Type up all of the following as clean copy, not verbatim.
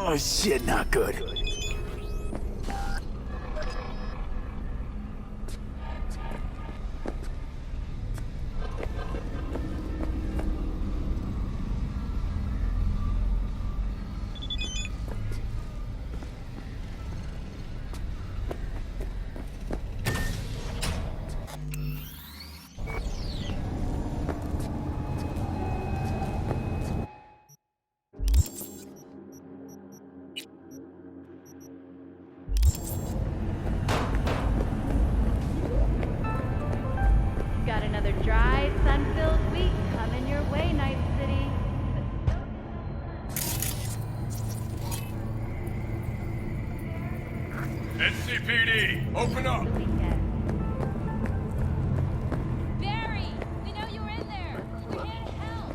Oh shit, not good. Got another dry, sun-filled week coming your way, Night City. NCPD, open up! Barry, we know you were in there. We're here to help.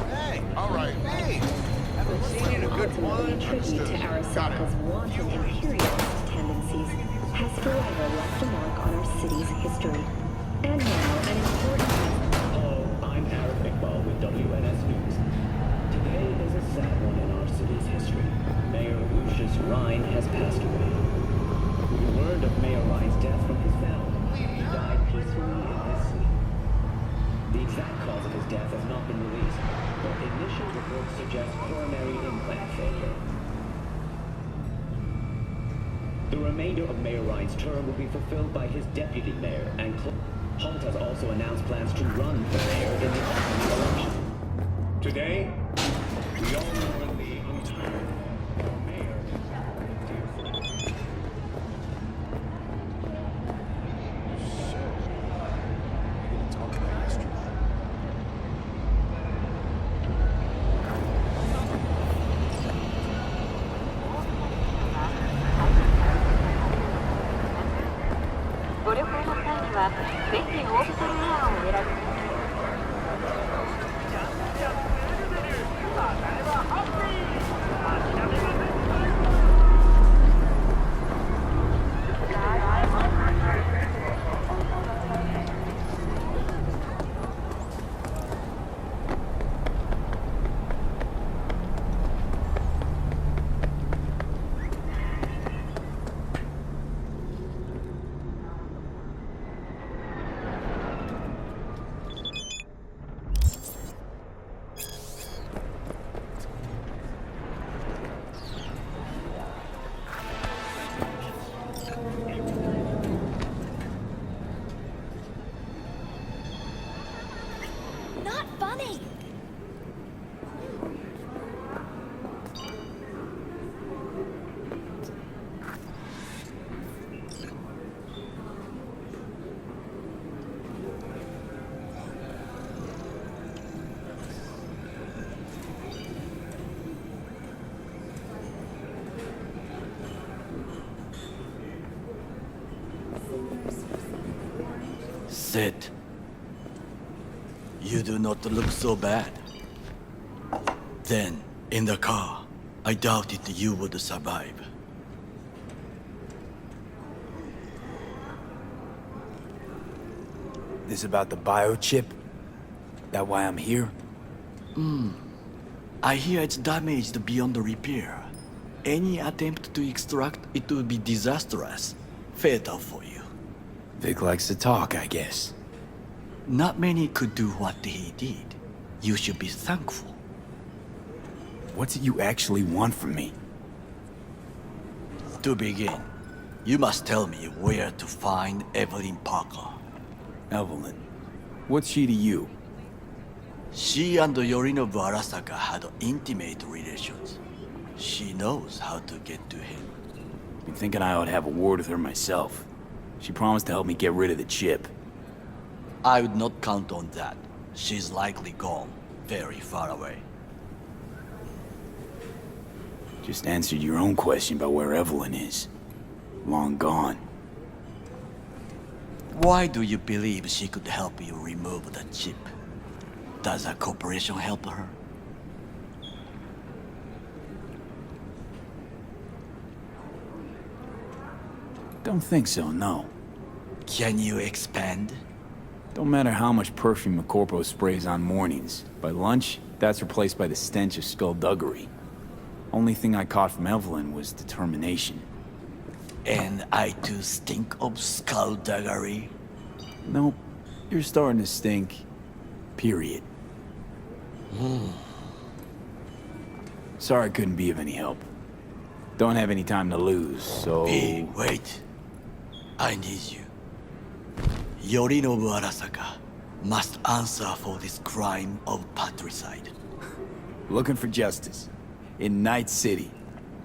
Hey, all right, hey! Haven't seen you in a good while. Tribute to Aristoteles' wanton imperialist tendencies has forever left a mark on our city's history. And now, an important Hello, I'm Arif Iqbal with WNS News. Today is a sad one in our city's history. Mayor Lucius Rhine has passed away. We learned of Mayor Rhine's death from his family. He died peacefully in his sleep. The exact cause of his death has not been released, but initial reports suggest coronary implant failure. The remainder of Mayor Rhine's term will be fulfilled by his deputy mayor, and Holt has also announced plans to run for mayor in the upcoming election. Today, we all mourn the untimely death of Mayor Dearson. Not funny. Sit. You do not look so bad. Then, in the car, I doubted you would survive. This about the biochip? That why I'm here? I hear it's damaged beyond repair. Any attempt to extract it would be disastrous. Fatal for you. Vic likes to talk, I guess. Not many could do what he did. You should be thankful. What do you actually want from me? To begin, you must tell me where to find Evelyn Parker. Evelyn? What's she to you? She and Yorinobu Arasaka had intimate relations. She knows how to get to him. Been thinking I ought to have a word with her myself. She promised to help me get rid of the chip. I would not count on that. She's likely gone, very far away. Just answered your own question about where Evelyn is. Long gone. Why do you believe she could help you remove the chip? Does a corporation help her? Don't think so, no. Can you expand? Don't matter how much perfume a corpo sprays on mornings. By lunch, that's replaced by the stench of skullduggery. Only thing I caught from Evelyn was determination. And I too stink of skullduggery. Nope. You're starting to stink. Period. Sorry I couldn't be of any help. Don't have any time to lose, so... Hey, wait. I need you. Yorinobu Arasaka must answer for this crime of patricide. Looking for justice. In Night City.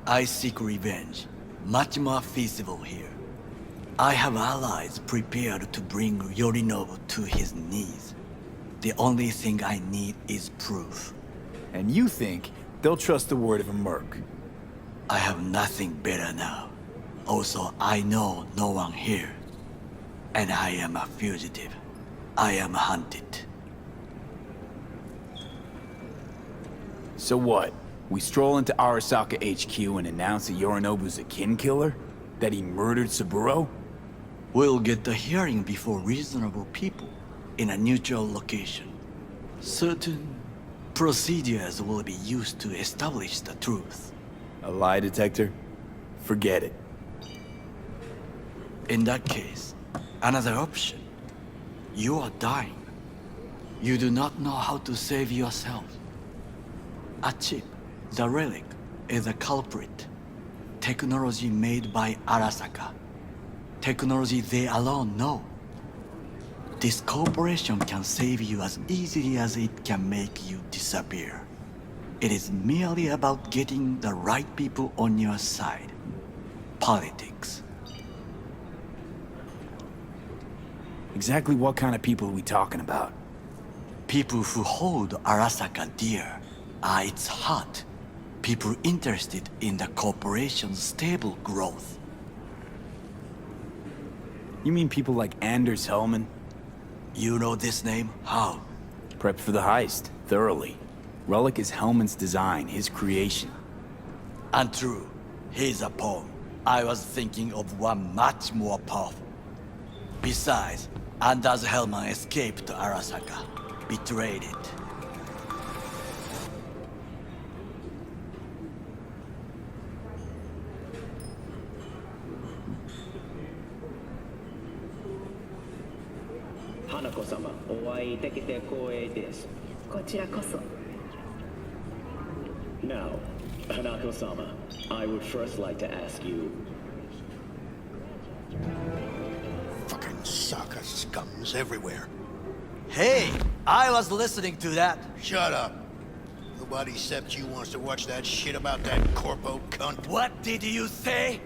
I seek revenge. Much more feasible here. I have allies prepared to bring Yorinobu to his knees. The only thing I need is proof. And you think they'll trust the word of a merc? I have nothing better now. Also, I know no one here. And I am a fugitive. I am hunted. So what? We stroll into Arasaka HQ and announce that Yorinobu's a kin killer? That he murdered Saburo? We'll get the hearing before reasonable people in a neutral location. Certain procedures will be used to establish the truth. A lie detector? Forget it. In that case, another option. You are dying. You do not know how to save yourself. A chip, the relic, is a culprit. Technology made by Arasaka. Technology they alone know. This corporation can save you as easily as it can make you disappear. It is merely about getting the right people on your side. Politics. Exactly what kind of people are we talking about? People who hold Arasaka dear are its heart. People interested in the corporation's stable growth. You mean people like Anders Hellman? You know this name? How? Prepped for the heist, thoroughly. Relic is Hellman's design, his creation. Untrue. He's a pawn. I was thinking of one much more powerful. Besides, Anders Hellman escaped Arasaka, betrayed it. Hanako-sama, お会いできて光栄です。こちらこそ。Now, Hanako-sama, I would first like to ask you... Fucking Saka scums everywhere. Hey, I was listening to that. Shut up. Nobody except you wants to watch that shit about that corpo cunt. What did you say?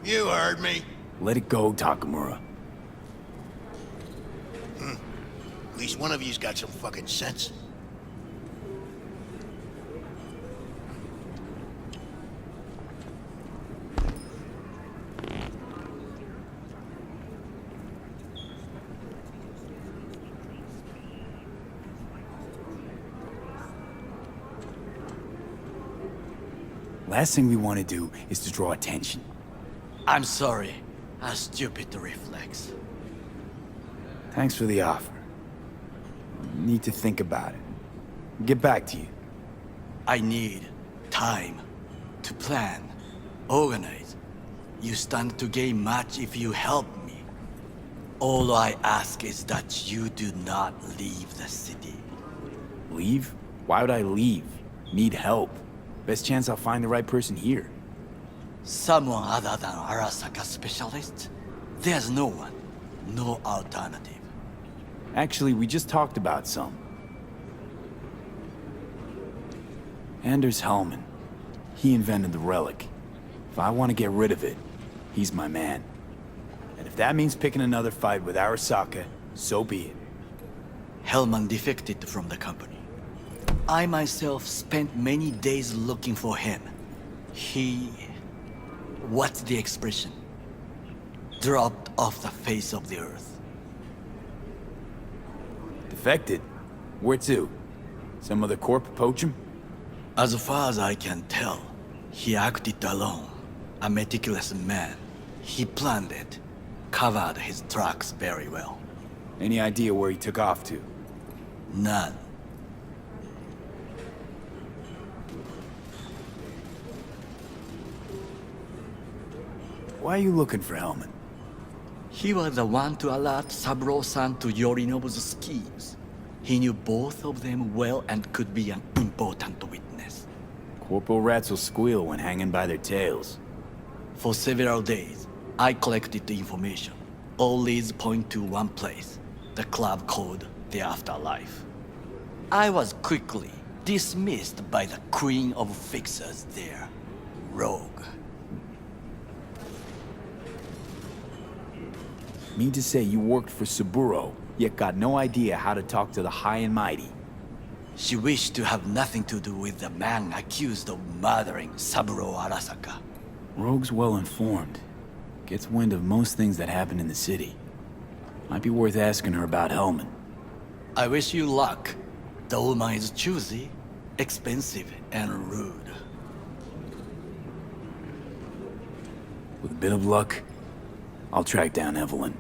You heard me. Let it go, Takamura. At least one of you's got some fucking sense. Last thing we want to do is to draw attention. I'm sorry. A stupid reflex. Thanks for the offer. Need to think about it. Get back to you. I need time to plan, organize. You stand to gain much if you help me. All I ask is that you do not leave the city. Leave? Why would I leave? Need help. Best chance I'll find the right person here. Someone other than Arasaka specialist? There's no one. No alternative. Actually, we just talked about some. Anders Hellman. He invented the relic. If I want to get rid of it, he's my man. And if that means picking another fight with Arasaka, so be it. Hellman defected from the company. I myself spent many days looking for him. He... what's the expression? Dropped off the face of the earth. Defected? Where to? Some other corp poach him? As far as I can tell, he acted alone. A meticulous man. He planned it, covered his tracks very well. Any idea where he took off to? None. Why are you looking for Hellman? He was the one to alert Saburo-san to Yorinobu's schemes. He knew both of them well and could be an important witness. Corporal rats will squeal when hanging by their tails. For several days, I collected the information. All leads point to one place, the club called the Afterlife. I was quickly dismissed by the queen of fixers there, Rogue. Mean to say you worked for Saburo, yet got no idea how to talk to the high and mighty. She wished to have nothing to do with the man accused of murdering Saburo Arasaka. Rogue's well informed. Gets wind of most things that happen in the city. Might be worth asking her about Hellman. I wish you luck. The woman is choosy, expensive, and rude. With a bit of luck, I'll track down Evelyn.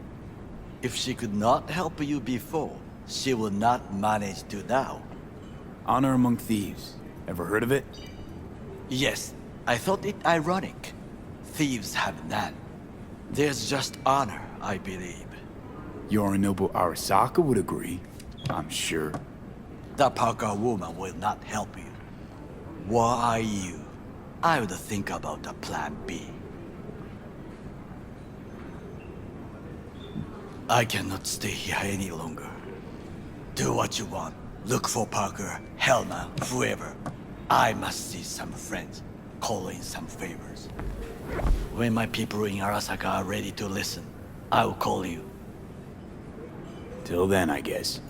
If she could not help you before, she will not manage to now. Honor among thieves. Ever heard of it? Yes, I thought it ironic. Thieves have none. There's just honor, I believe. Yorinobu Arasaka would agree, I'm sure. The Parker woman will not help you. Why are you? I would think about a plan B. I cannot stay here any longer. Do what you want. Look for Parker, Hellman, whoever. I must see some friends, call in some favors. When my people in Arasaka are ready to listen, I will call you. Till then, I guess.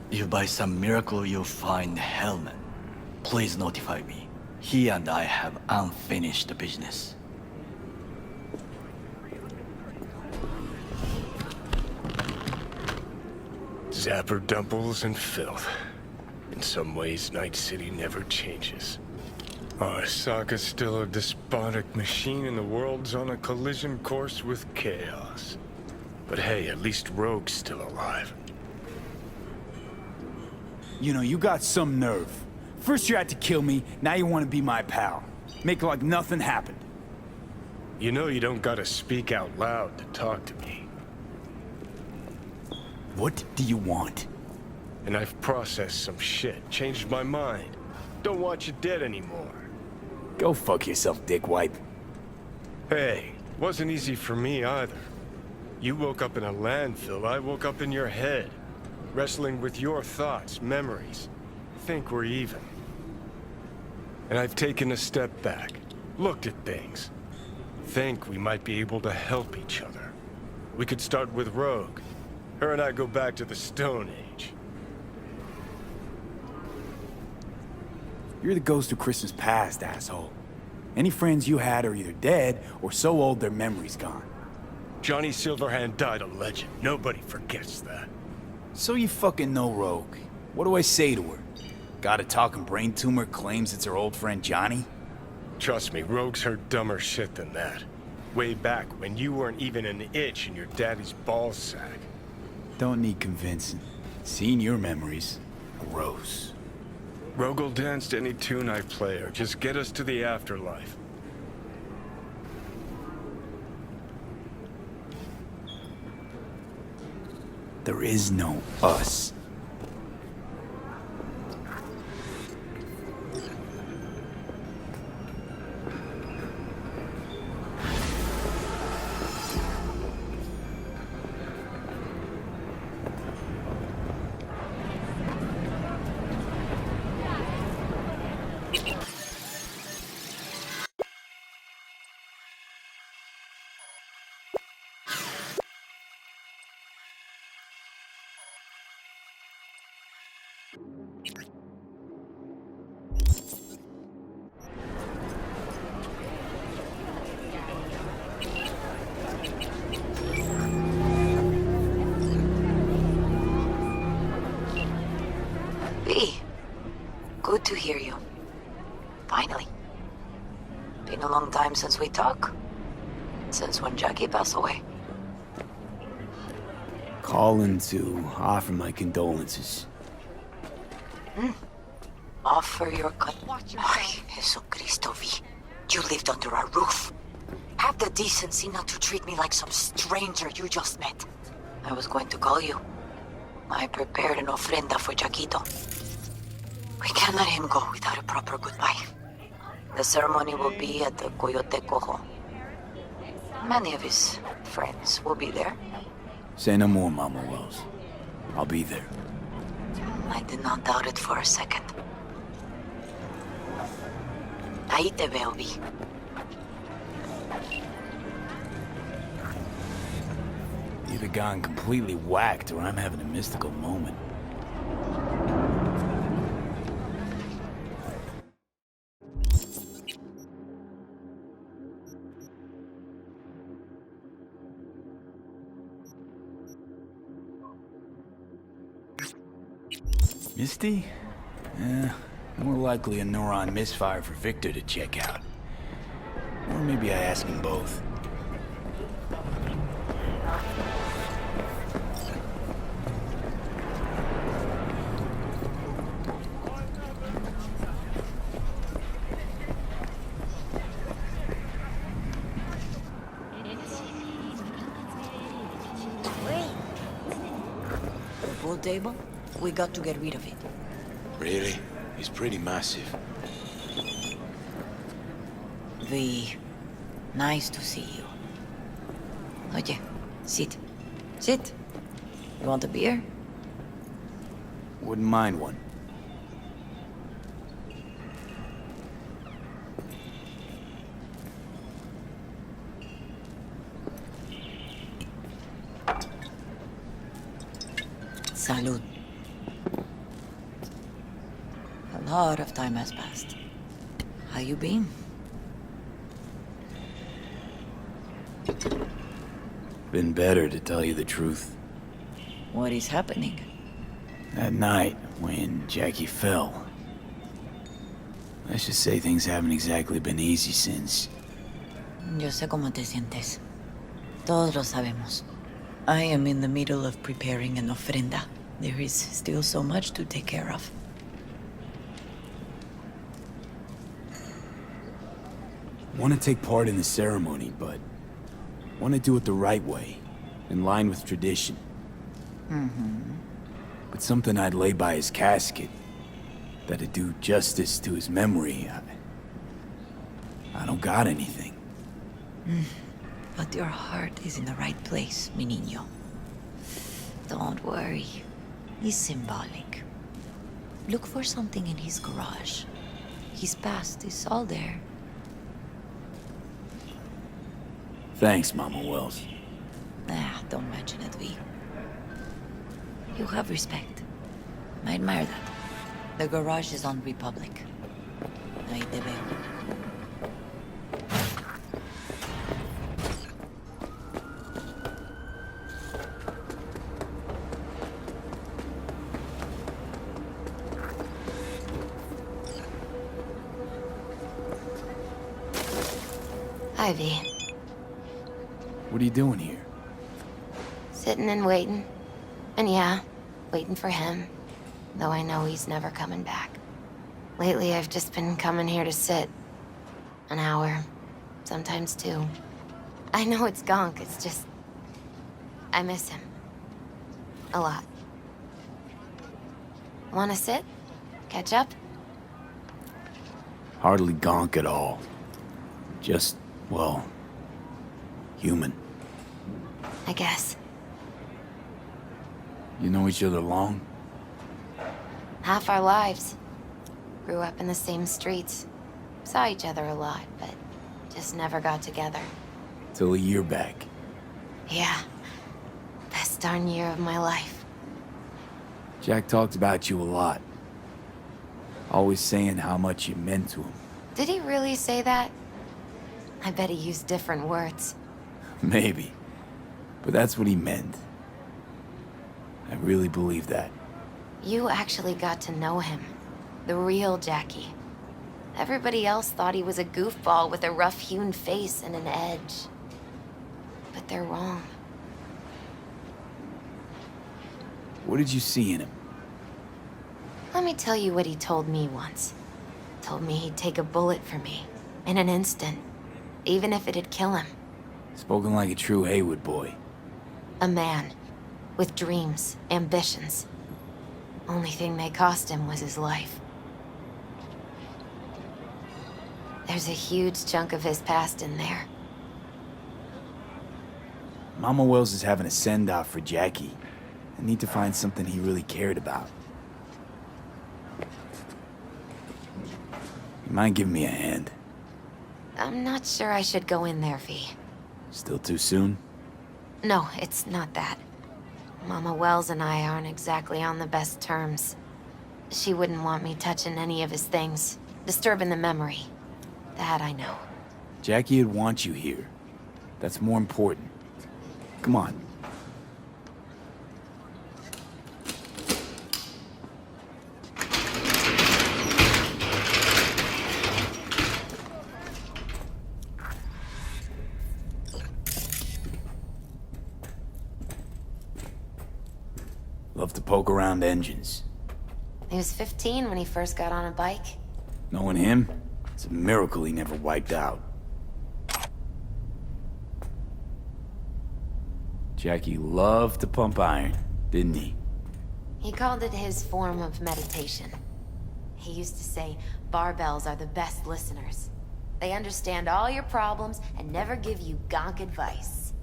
If by some miracle you find Hellman, please notify me. He and I have unfinished business. Zapper dumples and filth. In some ways, Night City never changes. Arasaka's still a despotic machine and the world's on a collision course with chaos. But hey, at least Rogue's still alive. You know, you got some nerve. First you had to kill me, now you want to be my pal. Make it like nothing happened. You know you don't gotta speak out loud to talk to me. What do you want? And I've processed some shit, changed my mind. Don't want you dead anymore. Go fuck yourself, dickwipe. Hey, wasn't easy for me either. You woke up in a landfill, I woke up in your head. Wrestling with your thoughts, memories. Think we're even. And I've taken a step back, looked at things. Think we might be able to help each other. We could start with Rogue. Her and I go back to the Stone Age. You're the ghost of Christmas past, asshole. Any friends you had are either dead or so old their memory's gone. Johnny Silverhand died a legend. Nobody forgets that. So you fucking know Rogue. What do I say to her? Got a talking brain tumor claims it's her old friend Johnny? Trust me, Rogue's heard dumber shit than that. Way back when you weren't even an itch in your daddy's ballsack. Don't need convincing. Seeing your memories, gross. Rogue will dance to any tune I play or just get us to the afterlife. There is no us. Lee, good to hear you. Finally. Been a long time since we talked. since when Jackie passed away. Calling to offer my condolences. Offer your Ay, Jesucristo, V. You lived under our roof. Have the decency not to treat me like some stranger you just met. I was going to call you. I prepared an ofrenda for Jaquito. We can't let him go without a proper goodbye. The ceremony will be at the Coyote Cojo. Many of his friends will be there. Say no more, Mama Wells. I'll be there. I did not doubt it for a second. Ahí te veo, V. Either gone completely whacked or I'm having a mystical moment. Misty? More likely a neuron misfire for Victor to check out. Or maybe I ask him both. The pool table? We got to get rid of it. Really? He's pretty massive. V, nice to see you. Oye, sit. Sit. You want a beer? Wouldn't mind one. Salud. A lot of time has passed. How you been? Been better, to tell you the truth. What is happening? That night, when Jackie fell. Let's just say things haven't exactly been easy since. Yo sé cómo te sientes. Todos lo sabemos. I am in the middle of preparing an ofrenda. There is still so much to take care of. Want to take part in the ceremony, but want to do it the right way, in line with tradition. But something I'd lay by his casket, that'd do justice to his memory, I don't got anything. But your heart is in the right place, mi niño. Don't worry. He's symbolic. Look for something in his garage. His past is all there. Thanks, Mama Wells. Don't mention it, V. You have respect. I admire that. The garage is on Republic. Ahí te veo. Ivy, What are you doing here? sitting and waiting. And yeah, waiting for him. Though I know he's never coming back. Lately, I've just been coming here to sit. An hour. Sometimes two. I know it's gunk, it's just... I miss him. A lot. Wanna sit? Catch up? Hardly gonk at all. Just, well, human. I guess. You know each other long? Half our lives. Grew up in the same streets. Saw each other a lot, but just never got together. Till a year back. Yeah. Best darn year of my life. Jack talked about you a lot. Always saying how much you meant to him. Did he really say that? I bet he used different words. Maybe. But that's what he meant. I really believe that. You actually got to know him. The real Jackie. Everybody else thought he was a goofball with a rough-hewn face and an edge. but they're wrong. What did you see in him? Let me tell you what he told me once. Told me he'd take a bullet for me, in an instant, even if it'd kill him. Spoken like a true Haywood boy. A man, with dreams, ambitions. Only thing they cost him was his life. There's a huge chunk of his past in there. Mama Wells is having a send-off for Jackie. I need to find something he really cared about. You mind giving me a hand? I'm not sure I should go in there, V. Still too soon? No, it's not that. Mama Wells and I aren't exactly on the best terms. She wouldn't want me touching any of his things, disturbing the memory. That I know. Jackie would want you here. That's more important. Come on. Love to poke around engines. He was 15 when he first got on a bike. Knowing him, it's a miracle he never wiped out. Jackie loved to pump iron, didn't he? He called it his form of meditation. He used to say barbells are the best listeners. They understand all your problems and never give you gonk advice.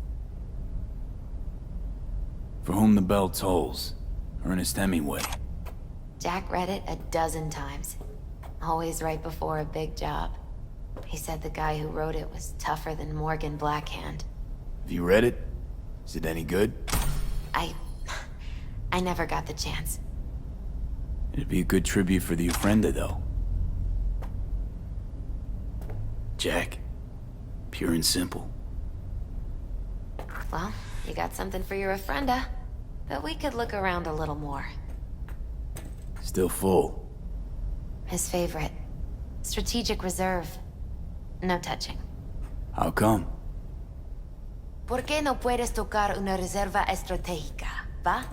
For whom the bell tolls. Ernest Hemingway. Jack read it a dozen times. Always right before a big job. He said the guy who wrote it was tougher than Morgan Blackhand. Have you read it? Is it any good? I never got the chance. It'd be a good tribute for the Ofrenda, though. Jack. Pure and simple. Well, you got something for your Ofrenda. But we could look around a little more. Still full. His favorite. Strategic reserve. No touching. How come? ¿Por qué no puedes tocar una reserva estratégica, va?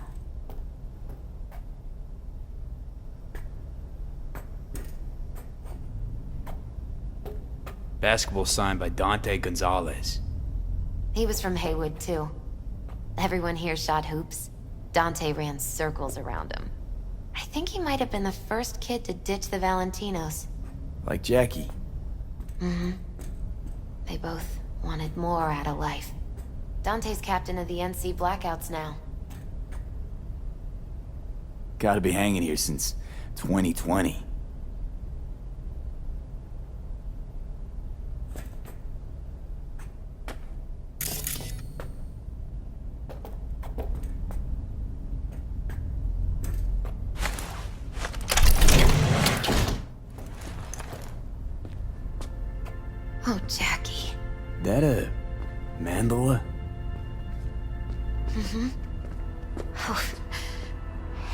Basketball signed by Dante Gonzalez. He was from Haywood, too. Everyone here shot hoops. Dante ran circles around him. I think he might have been the first kid to ditch the Valentinos. Like Jackie. Mm-hmm. They both wanted more out of life. Dante's captain of the NC Blackouts now. Gotta be hanging here since 2020. Oh, Jackie. That a mandala? Mm-hmm. Oh,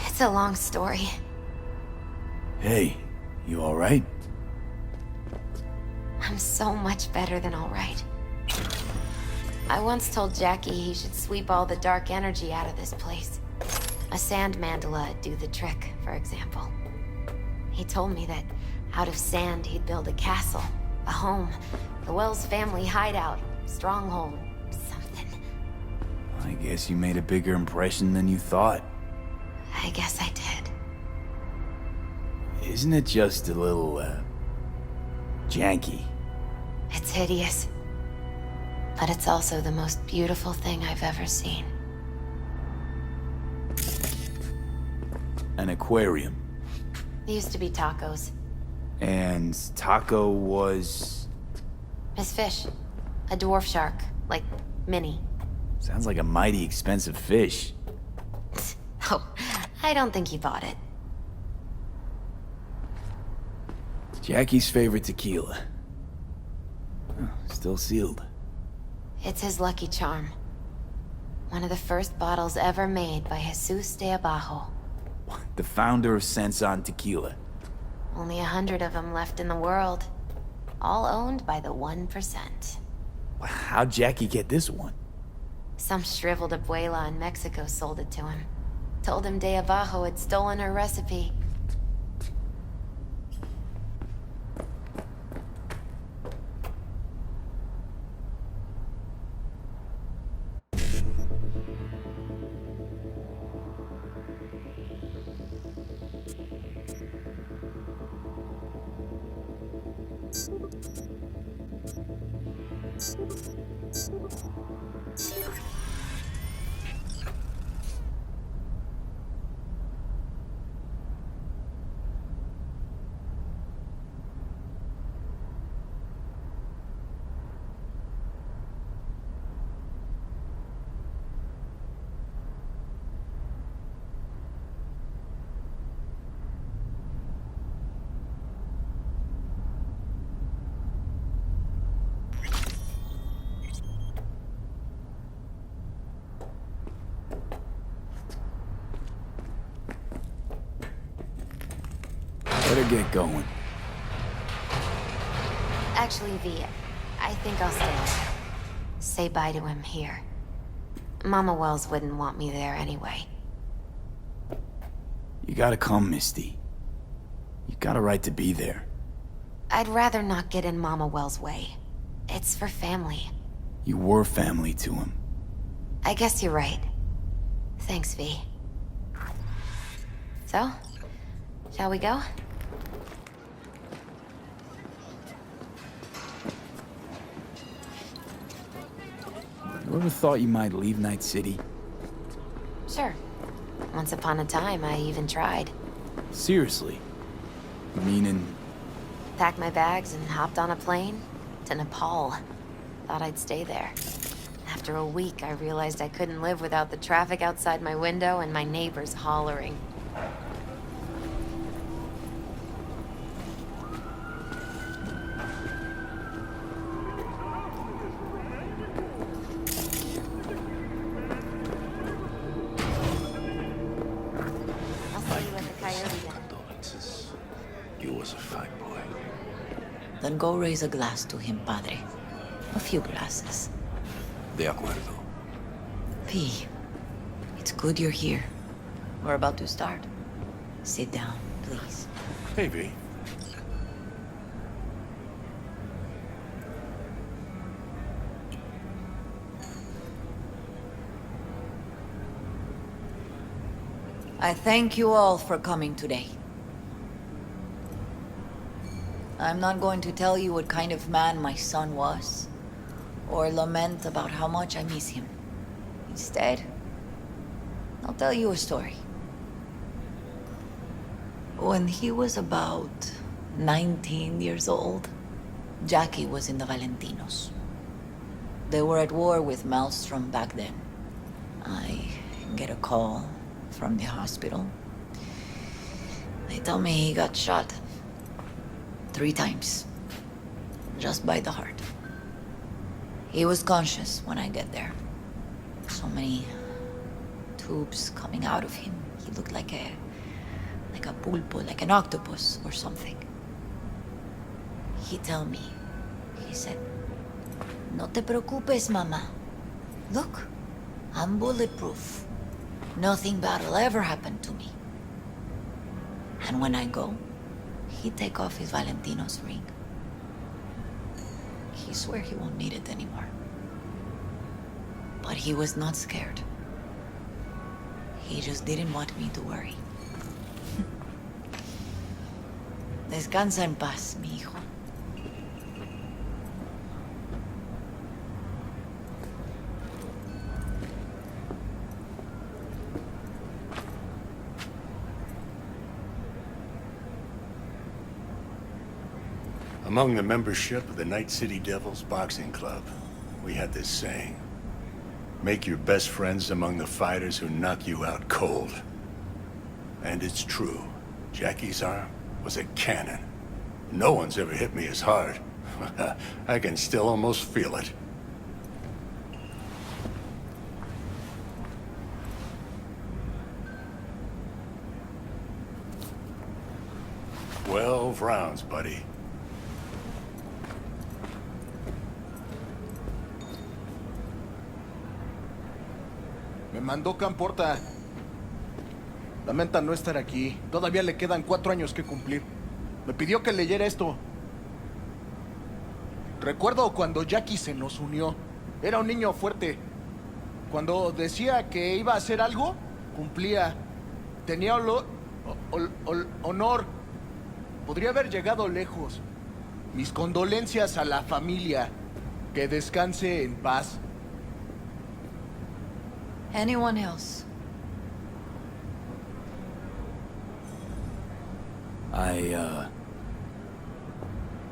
it's a long story. Hey, you alright? I'm so much better than alright. I once told Jackie he should sweep all the dark energy out of this place. A sand mandala'd do the trick, for example. He told me that out of sand he'd build a castle, a home, the Wells family hideout, stronghold, something. I guess you made a bigger impression than you thought. I guess I did. Isn't it just a little, janky? It's hideous. But it's also the most beautiful thing I've ever seen. An aquarium. It used to be Taco's. And Taco was... His fish. A dwarf shark. Like, Minnie. Sounds like a mighty expensive fish. Oh, I don't think he bought it. Jackie's favorite tequila. Oh, still sealed. It's his lucky charm. One of the first bottles ever made by Jesus de Abajo. The founder of Sensan Tequila. Only 100 of them left in the world. All owned by the 1%. How'd Jackie get this one? Some shriveled abuela in Mexico sold it to him. Told him De Abajo had stolen her recipe. Better get going. Actually, V, I think I'll stay. Say bye to him here. Mama Wells wouldn't want me there anyway. You gotta come, Misty. You got a right to be there. I'd rather not get in Mama Wells' way. It's for family. You were family to him. I guess you're right. Thanks, V. So, shall we go? You ever thought you might leave Night City? Sure. Once upon a time, I even tried. Seriously? Meaning... Packed my bags and hopped on a plane to Nepal. Thought I'd stay there. After a week, I realized I couldn't live without the traffic outside my window and my neighbors hollering. Then go raise a glass to him, Padre. A few glasses. De acuerdo. P, it's good you're here. We're about to start. Sit down, please. Hey, V. I thank you all for coming today. I'm not going to tell you what kind of man my son was, or lament about how much I miss him. Instead, I'll tell you a story. When he was about 19 years old, Jackie was in the Valentinos. They were at war with Maelstrom back then. I get a call from the hospital. They tell me he got shot 3 times, just by the heart. He was conscious when I get there. So many tubes coming out of him. He looked like a pulpo, like an octopus or something. He tell me, he said, "No te preocupes, mama. Look, I'm bulletproof. Nothing bad will ever happen to me." And when I go, he take off his Valentino's ring. He swear he won't need it anymore. But he was not scared. He just didn't want me to worry. Descansa en paz, mi hijo. Among the membership of the Night City Devils Boxing Club, we had this saying: make your best friends among the fighters who knock you out cold. And it's true. Jackie's arm was a cannon. No one's ever hit me as hard. I can still almost feel it. "12 rounds, buddy." mandó Camporta. Lamenta no estar aquí. Todavía le quedan 4 años que cumplir. Me pidió que leyera esto. Recuerdo cuando Jackie se nos unió. Era un niño fuerte. Cuando decía que iba a hacer algo, cumplía. Tenía honor. Podría haber llegado lejos. Mis condolencias a la familia. Que descanse en paz. Anyone else? I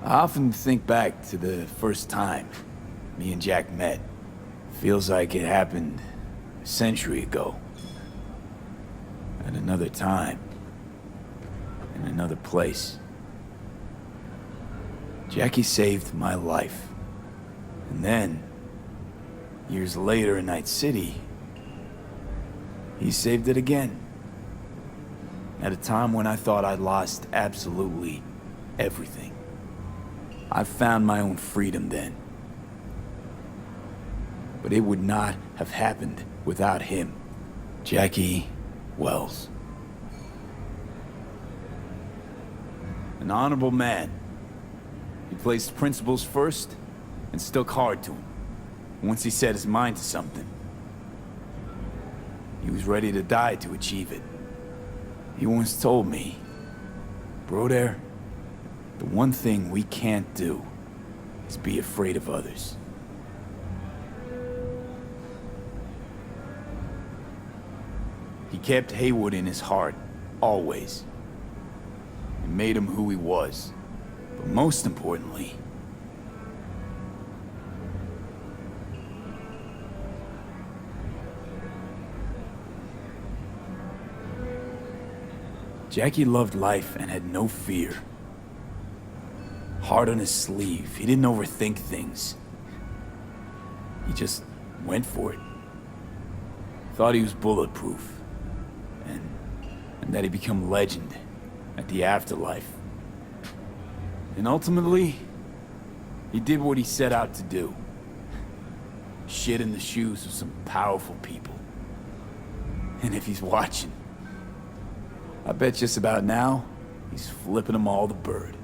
often think back to the first time me and Jack met. Feels like it happened a century ago. At another time. In another place. Jackie saved my life. And then, years later in Night City, he saved it again. At a time when I thought I'd lost absolutely everything. I found my own freedom then. But it would not have happened without him. Jackie Wells. An honorable man. He placed principles first and stuck hard to him. Once he set his mind to something, he was ready to die to achieve it. He once told me, Broder, the one thing we can't do is be afraid of others. He kept Haywood in his heart, always. It made him who he was. But most importantly, Jackie loved life and had no fear. Heart on his sleeve, he didn't overthink things. He just went for it. Thought he was bulletproof. And that he'd become legend at the afterlife. And ultimately, he did what he set out to do. Shit in the shoes of some powerful people. And if he's watching, I bet just about now, he's flipping them all the bird.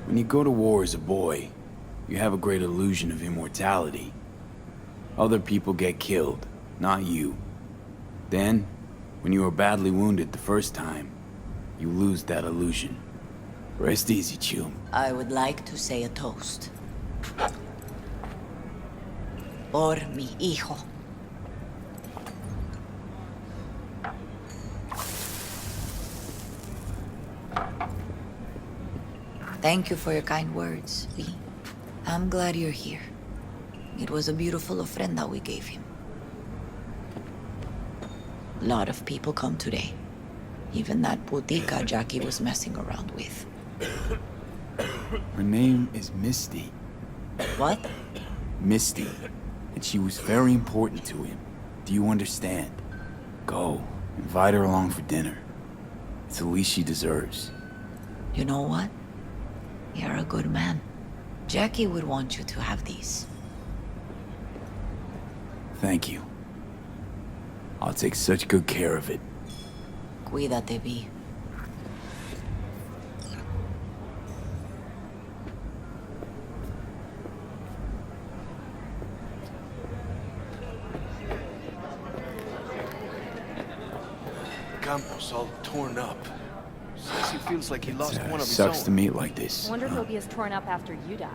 When you go to war as a boy, you have a great illusion of immortality. Other people get killed, not you. Then, when you are badly wounded the first time, you lose that illusion. Rest easy, Chum. I would like to say a toast. Por mi hijo. Thank you for your kind words, V. I'm glad you're here. It was a beautiful ofrenda we gave him. A lot of people come today. Even that putica Jackie was messing around with. Her name is Misty. What? Misty. And she was very important to him. Do you understand? Go. Invite her along for dinner. It's the least she deserves. You know what? You're a good man. Jackie would want you to have these. Thank you. I'll take such good care of it. Cuídate, V. Campos all torn up. Says he feels like he lost one of his Sucks own. to meet like this. Wonder if he'll be as torn up after you die.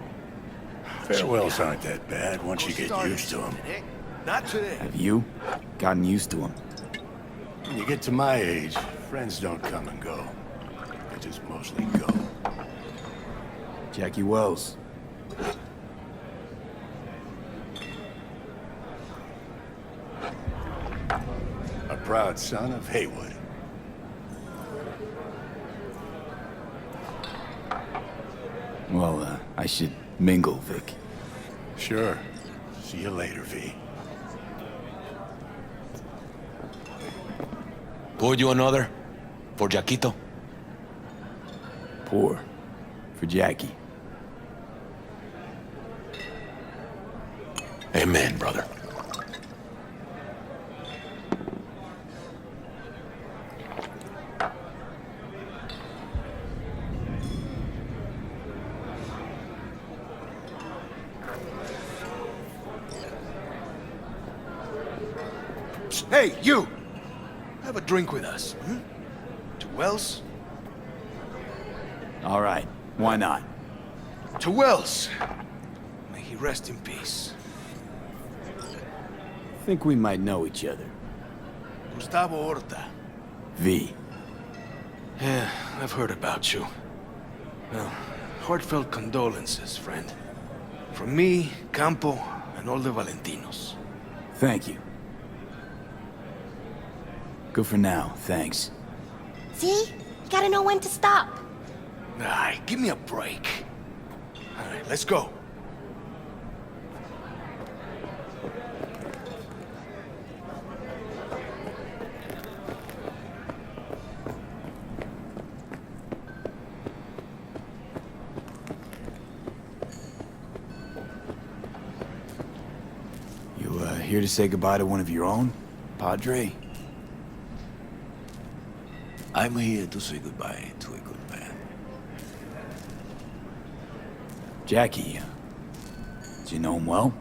Farewells aren't that bad once you get used to them. Not today. Have you gotten used to him? When you get to my age, friends don't come and go. They just mostly go. Jackie Wells. A proud son of Haywood. Well, I should mingle, Vic. Sure. See you later, V. Pour you another? For Jaquito? Pour. For Jackie. Amen, brother. Hey, you! Have a drink with us, hmm? To Wells? All right, why not? To Wells! May he rest in peace. Think we might know each other. Gustavo Horta. V. Yeah, I've heard about you. Well, heartfelt condolences, friend. From me, Campo, and all the Valentinos. Thank you. Good for now, thanks. See? You gotta know when to stop. Ay, give me a break. All right, let's go. You, here to say goodbye to one of your own, Padre? I'm here to say goodbye to a good man. Jackie, do you know him well?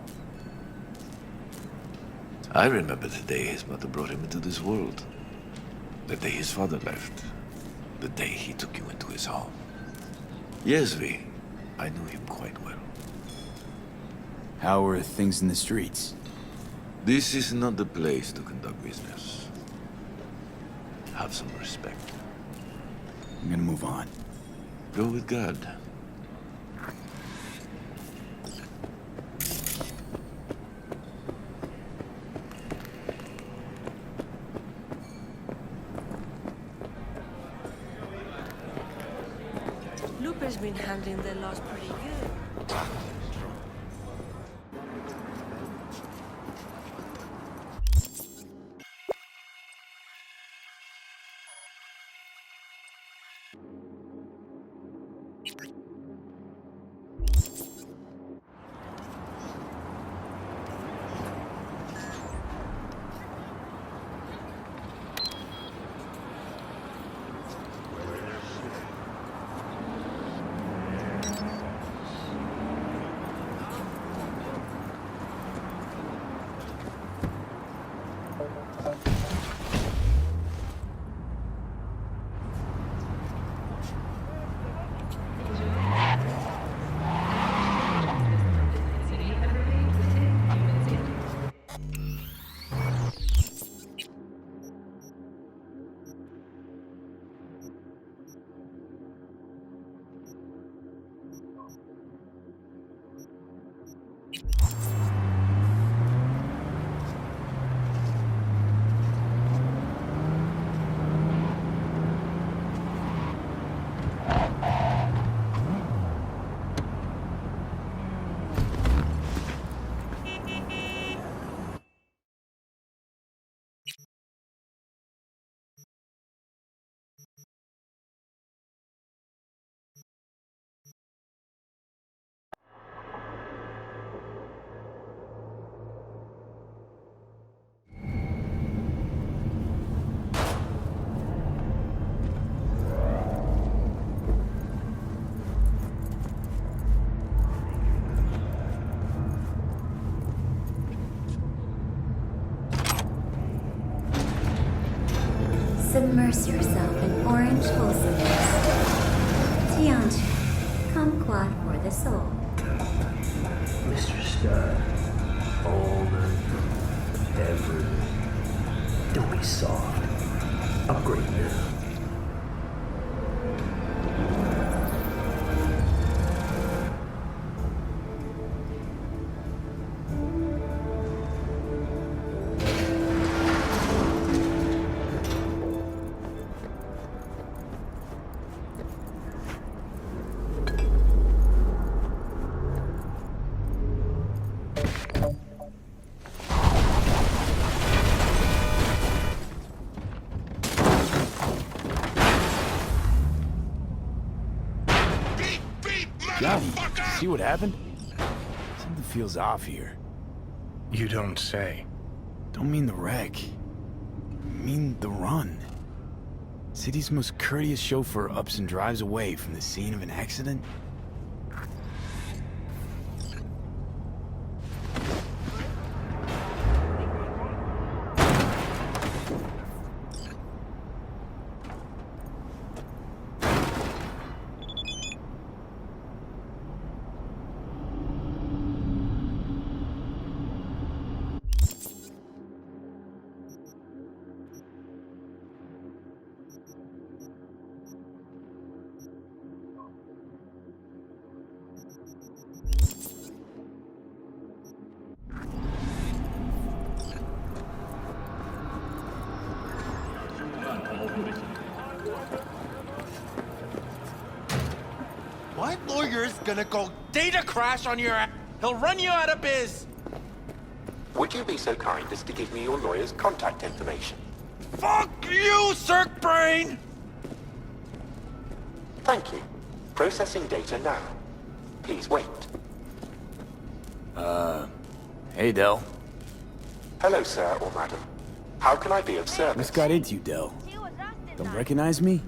I remember the day his mother brought him into this world. The day his father left. The day he took you into his home. Yes, V. I knew him quite well. How are things in the streets? This is not the place to conduct business. Have some respect. I'm gonna move on. Go with God. Lupe's been handling the loss pretty good. Submerge yourself in orange wholesomeness. Tianchi, kumquat for the soul. Mr. Stud, almond, everything. Don't be soft. Upgrade now. Johnny, see what happened? Something feels off here. You don't say. Don't mean the wreck. I mean the run. City's most courteous chauffeur ups and drives away from the scene of an accident? My lawyer's gonna go data crash on your ass. He'll run you out of biz. Would you be so kind as to give me your lawyer's contact information? Fuck you, Cirque Brain! Thank you. Processing data now. Please wait. Hey, Del. Hello, sir or madam. How can I be of service? What's got into you, Del? Don't recognize me?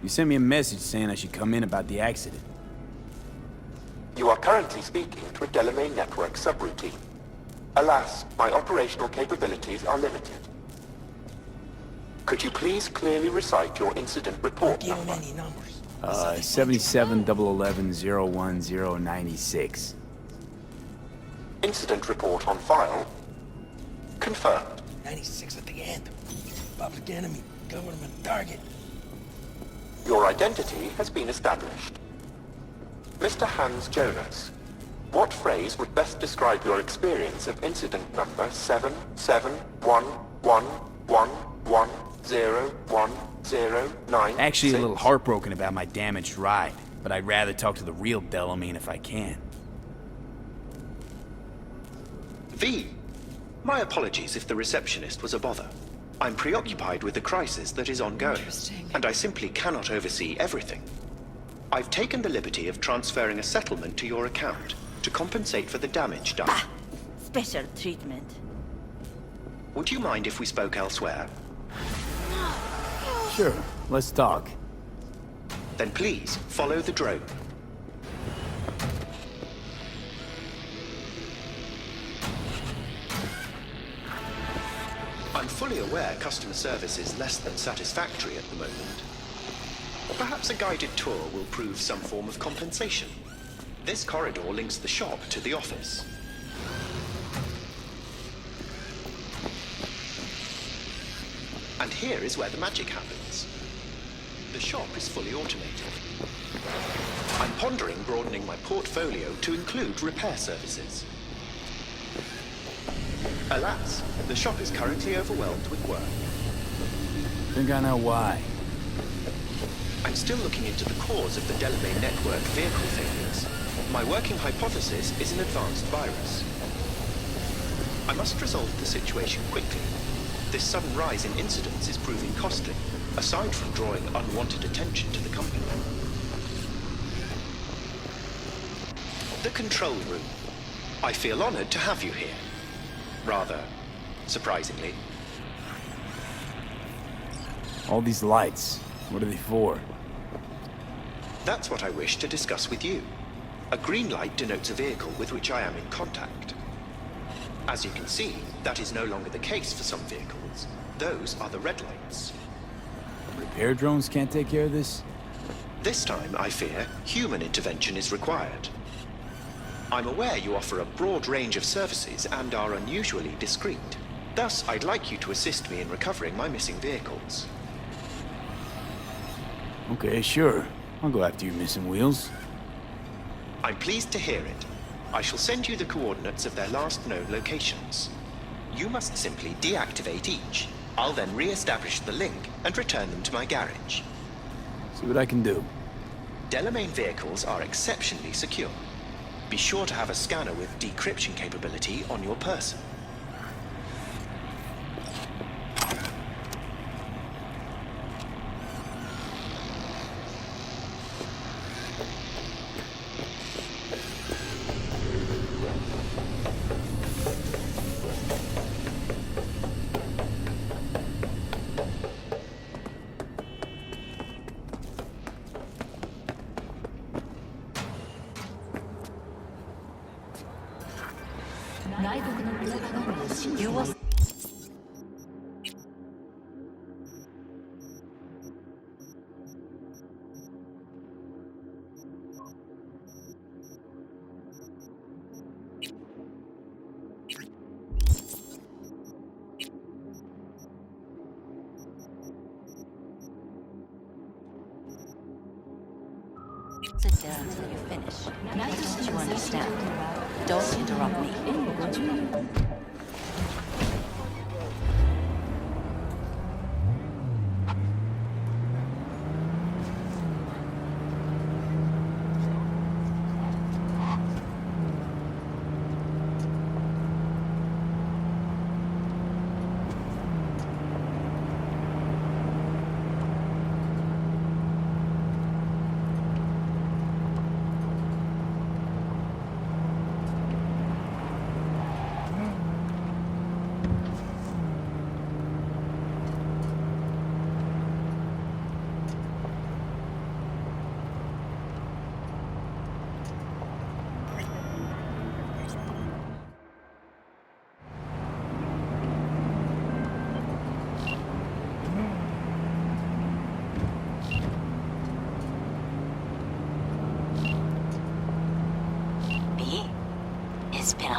You sent me a message saying I should come in about the accident. You are currently speaking to a Delamain network subroutine. Alas, my operational capabilities are limited. Could you please clearly recite your incident report number? 77-011-01096. Incident report on file. Confirmed. 96 at the end. Public enemy, government target. Your identity has been established. Mr. Hans Jonas, what phrase would best describe your experience of incident number 7711110109? Actually, a little heartbroken about my damaged ride, but I'd rather talk to the real Delamain if I can. V. My apologies if the receptionist was a bother. I'm preoccupied with the crisis that is ongoing, and I simply cannot oversee everything. I've taken the liberty of transferring a settlement to your account to compensate for the damage done. Special treatment. Would you mind if we spoke elsewhere? Sure, let's talk. Then please, follow the drone. I'm fully aware customer service is less than satisfactory at the moment. Perhaps a guided tour will prove some form of compensation. This corridor links the shop to the office. And here is where the magic happens. The shop is fully automated. I'm pondering broadening my portfolio to include repair services. Alas, the shop is currently overwhelmed with work. Think I know why. I'm still looking into the cause of the Delamain network vehicle failures. My working hypothesis is an advanced virus. I must resolve the situation quickly. This sudden rise in incidents is proving costly, aside from drawing unwanted attention to the company. The control room. I feel honored to have you here. Rather, surprisingly. All these lights, what are they for? That's what I wish to discuss with you. A green light denotes a vehicle with which I am in contact. As you can see, that is no longer the case for some vehicles. Those are the red lights. Repair drones can't take care of this? This time, I fear, human intervention is required. I'm aware you offer a broad range of services and are unusually discreet. Thus, I'd like you to assist me in recovering my missing vehicles. Okay, sure. I'll go after your missing wheels. I'm pleased to hear it. I shall send you the coordinates of their last known locations. You must simply deactivate each. I'll then re-establish the link and return them to my garage. See what I can do. Delamain vehicles are exceptionally secure. Be sure to have a scanner with decryption capability on your person. Sit down until you finish. Just you understand. Don't interrupt me.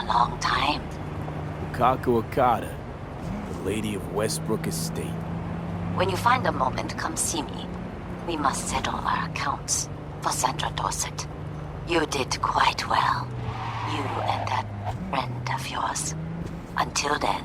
a long time. Ukako Okada, the Lady of Westbrook Estate. When you find a moment, come see me. We must settle our accounts for Sandra Dorset. You did quite well. You and that friend of yours. Until then.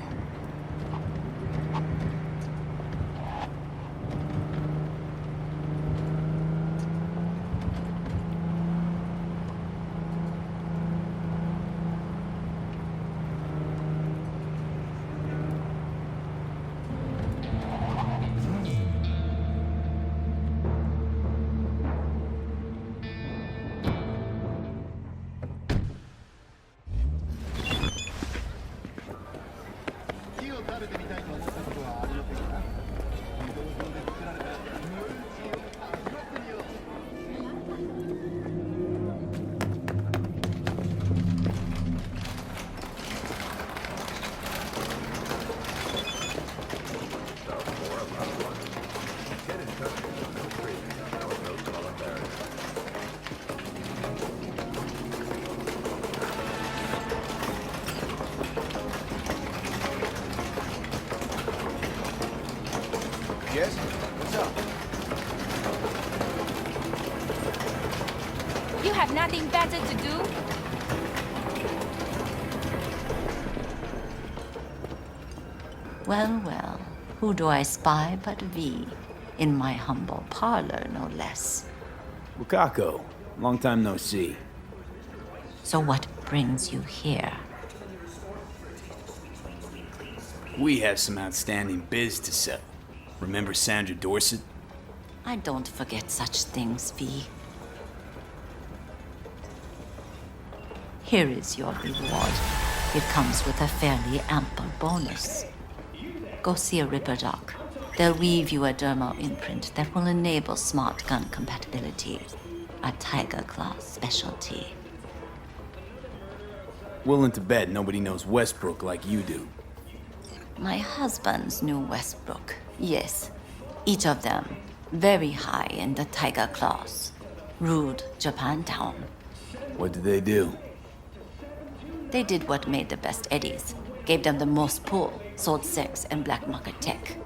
Yes? What's up? You have nothing better to do? Well, well, who do I spy but V? In my humble parlor, no less. Wakako, long time no see. So what brings you here? We have some outstanding biz to settle. Remember Sandra Dorset? I don't forget such things, V. Here is your reward. It comes with a fairly ample bonus. Go see a Ripper Doc. They'll weave you a dermal imprint that will enable smart gun compatibility. A Tiger Claw specialty. Willing to bet nobody knows Westbrook like you do. My husbands knew Westbrook, yes. Each of them very high in the Tiger Claws. Ruled Japantown. What did they do? They did what made the best eddies. Gave them the most pull, sold sex and black market tech.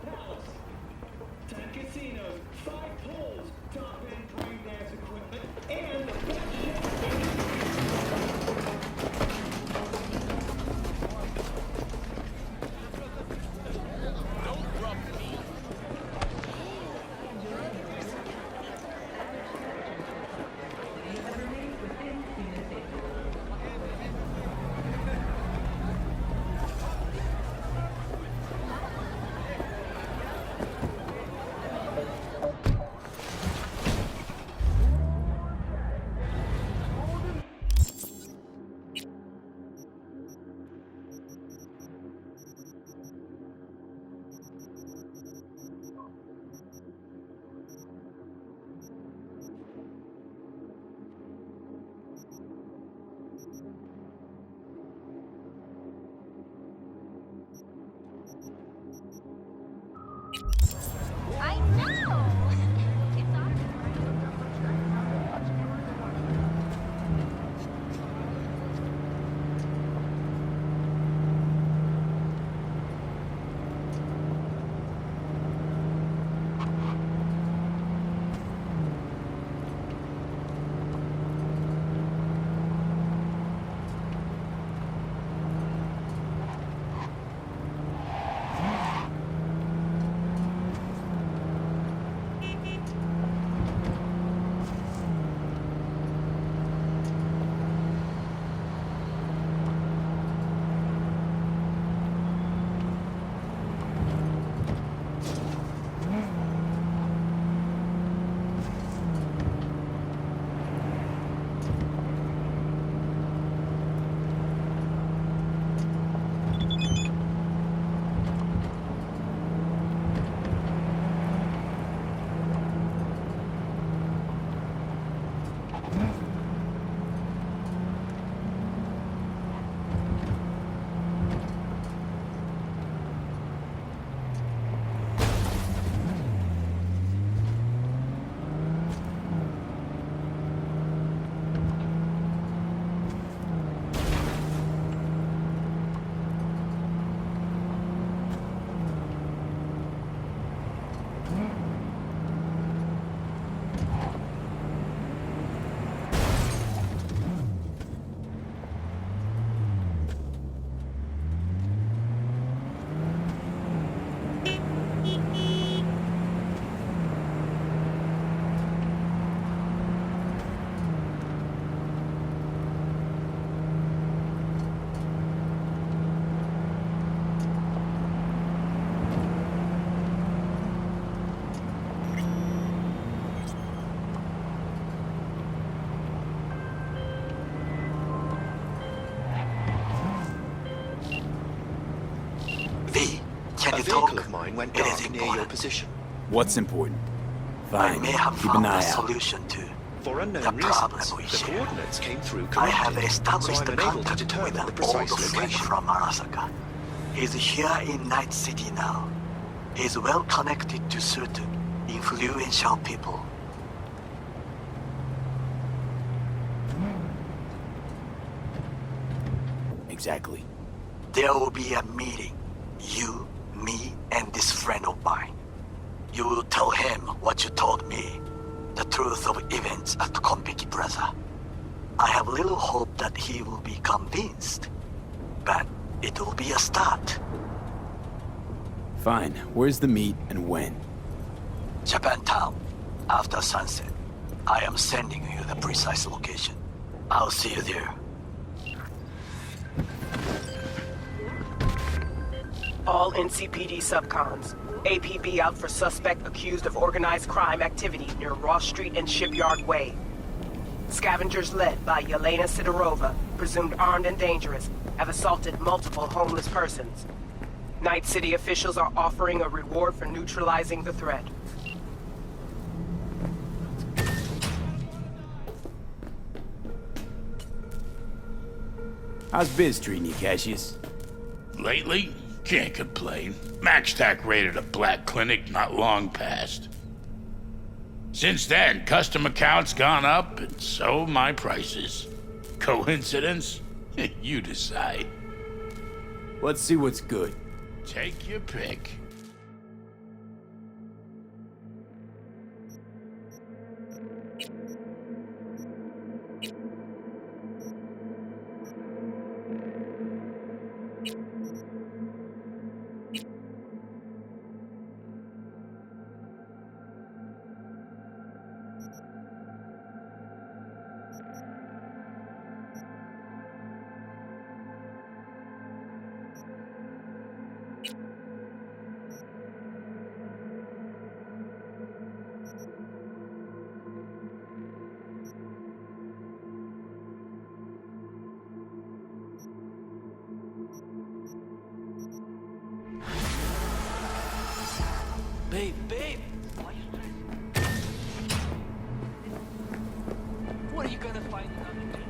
something went dark near your position. What's important? I Fine. may have Keep an found a eye out. solution to For unknown the problem reasons, we the share. coordinates came through I have corrupted, so established I'm a unable to contact with determine an the precise old friend location. from Arasaka. He's here in Night City now. He's well connected to certain influential people. Exactly. There will be a meeting. You, me, and this friend of mine. You will tell him what you told me. The truth of events at Konpeki Plaza. I have little hope that he will be convinced. But it will be a start. Fine. Where's the meet and when? Japantown. After sunset. I am sending you the precise location. I'll see you there. All NCPD subcons. APB out for suspect accused of organized crime activity near Ross Street and Shipyard Way. Scavengers led by Yelena Sidorova, presumed armed and dangerous, have assaulted multiple homeless persons. Night City officials are offering a reward for neutralizing the threat. How's biz treating you, Cassius? Lately? Can't complain. MaxTac raided a black clinic not long past. Since then, custom accounts gone up, and so my prices. Coincidence? You decide. Let's see what's good. Take your pick. Babe, babe! What are you gonna find another